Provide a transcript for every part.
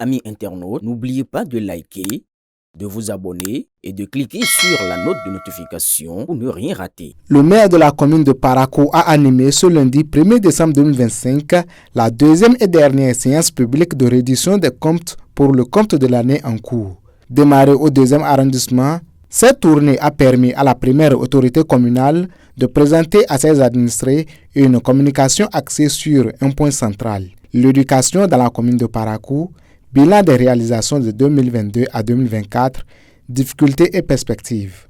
Amis internautes, n'oubliez pas de liker, de vous abonner et de cliquer sur la note de notification pour ne rien rater. Le maire de la commune de Parakou a animé ce lundi 1er décembre 2025 la deuxième et dernière séance publique de reddition des comptes pour le compte de l'année en cours. Démarrée au 2e arrondissement, cette tournée a permis à la première autorité communale de présenter à ses administrés une communication axée sur un point central, l'éducation dans la commune de Parakou, bilan des réalisations de 2022 à 2024, difficultés et perspectives.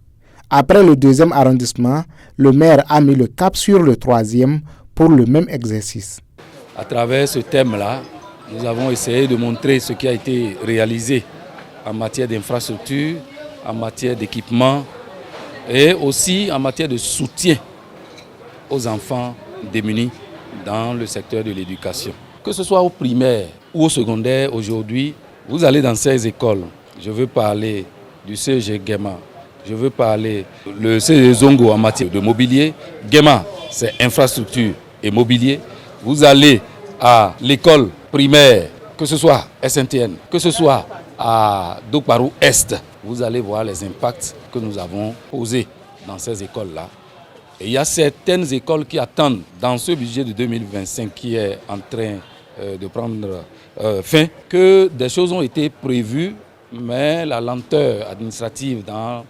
Après le 2e arrondissement, le maire a mis le cap sur le 3e pour le même exercice. À travers ce thème-là, nous avons essayé de montrer ce qui a été réalisé en matière d'infrastructure, en matière d'équipement et aussi en matière de soutien aux enfants démunis dans le secteur de l'éducation. Que ce soit au primaire ou au secondaire, aujourd'hui, vous allez dans ces écoles. Je veux parler du CG Guéma, je veux parler le CG Zongo en matière de mobilier. Guéma, c'est infrastructure et mobilier. Vous allez à l'école primaire, que ce soit SNTN, que ce soit à Dokparou Est, vous allez voir les impacts que nous avons posés dans ces écoles-là. Et il y a certaines écoles qui attendent dans ce budget de 2025 qui est en train de prendre fin, que des choses ont été prévues, mais la lenteur administrative dans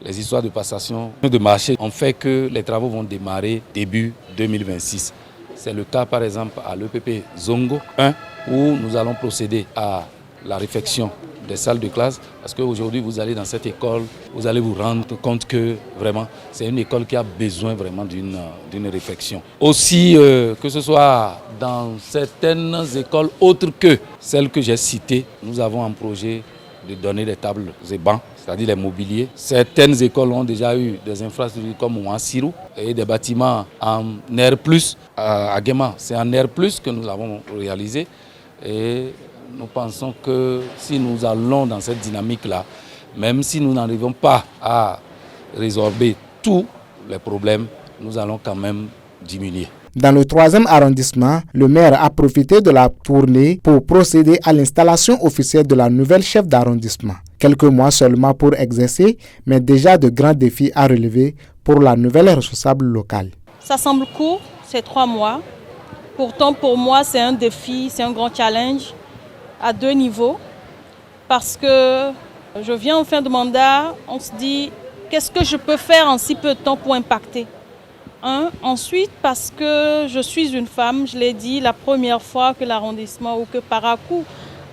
les histoires de passation de marché ont fait que les travaux vont démarrer début 2026. C'est le cas par exemple à l'EPP Zongo 1 où nous allons procéder à la réfection des salles de classe, parce qu'aujourd'hui vous allez dans cette école, vous allez vous rendre compte que vraiment c'est une école qui a besoin vraiment d'une réflexion. Aussi que ce soit dans certaines écoles autres que celles que j'ai citées, nous avons un projet de donner des tables et bancs, c'est-à-dire les mobiliers. Certaines écoles ont déjà eu des infrastructures comme Ouansirou et des bâtiments en R+, à Guéma. C'est en R+, que nous avons réalisé et nous pensons que si nous allons dans cette dynamique-là, même si nous n'arrivons pas à résorber tous les problèmes, nous allons quand même diminuer. Dans le 3e arrondissement, le maire a profité de la tournée pour procéder à l'installation officielle de la nouvelle chef d'arrondissement. Quelques mois seulement pour exercer, mais déjà de grands défis à relever pour la nouvelle responsable locale. Ça semble court, c'est 3 mois. Pourtant, pour moi, c'est un défi, c'est un grand challenge à 2 niveaux. Parce que je viens en fin de mandat, on se dit, qu'est-ce que je peux faire en si peu de temps pour impacter ? Ensuite, parce que je suis une femme, je l'ai dit, la première fois que l'arrondissement ou que Parakou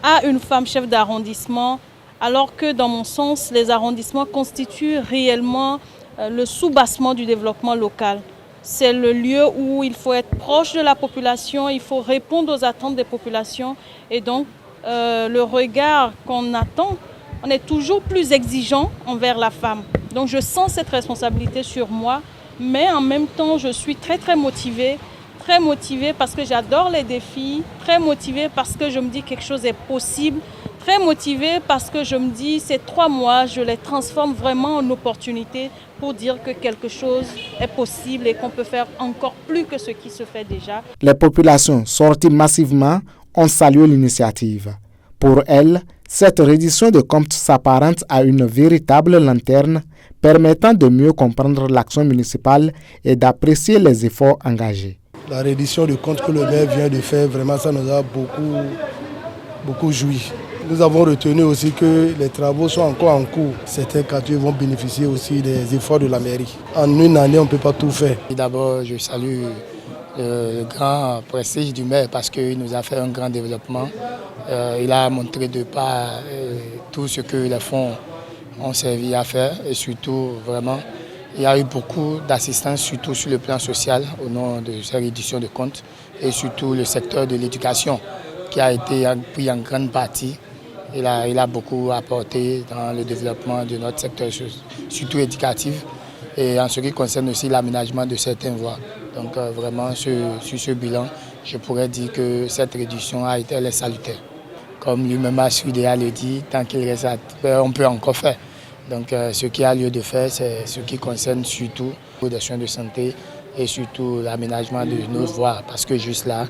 a une femme chef d'arrondissement, alors que dans mon sens, les arrondissements constituent réellement le sous-bassement du développement local. C'est le lieu où il faut être proche de la population, il faut répondre aux attentes des populations et donc le regard qu'on attend, on est toujours plus exigeant envers la femme. Donc je sens cette responsabilité sur moi. Mais en même temps, je suis très motivée parce que j'adore les défis, très motivée parce que je me dis quelque chose est possible, très motivée parce que je me dis ces 3 mois, je les transforme vraiment en opportunités pour dire que quelque chose est possible et qu'on peut faire encore plus que ce qui se fait déjà. Les populations sorties massivement ont salué l'initiative. Pour elles, cette reddition de comptes s'apparente à une véritable lanterne permettant de mieux comprendre l'action municipale et d'apprécier les efforts engagés. La reddition de comptes que le maire vient de faire, vraiment ça nous a beaucoup joui. Nous avons retenu aussi que les travaux sont encore en cours. Certains quartiers vont bénéficier aussi des efforts de la mairie. En une année, on ne peut pas tout faire. D'abord, je salue le grand prestige du maire parce qu'il nous a fait un grand développement. Il a montré de par tout ce que les fonds ont servi à faire et surtout vraiment il y a eu beaucoup d'assistance surtout sur le plan social au nom de ces redditions de comptes et surtout le secteur de l'éducation qui a été pris en grande partie. Il a beaucoup apporté dans le développement de notre secteur, surtout éducatif et en ce qui concerne aussi l'aménagement de certaines voies. Donc vraiment sur ce bilan, je pourrais dire que cette réduction a été salutaire. Comme lui-même a su déjà le dire, tant qu'il reste à faire, on peut encore faire. Donc ce qui a lieu de faire, c'est ce qui concerne surtout les soins de santé et surtout l'aménagement de nos voies. Parce que juste là,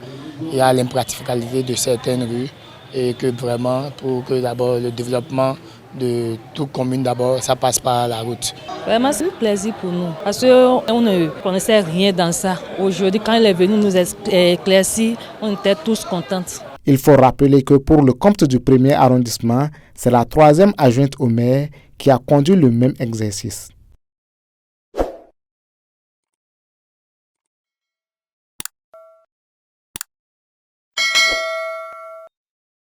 il y a l'impraticabilité de certaines rues et que vraiment pour que d'abord le développement de toute commune d'abord, ça passe par la route. Vraiment, c'est un plaisir pour nous parce qu'on ne connaissait rien dans ça. Aujourd'hui, quand il est venu nous éclaircir, on était tous contents. Il faut rappeler que pour le compte du premier arrondissement, c'est la 3e adjointe au maire qui a conduit le même exercice.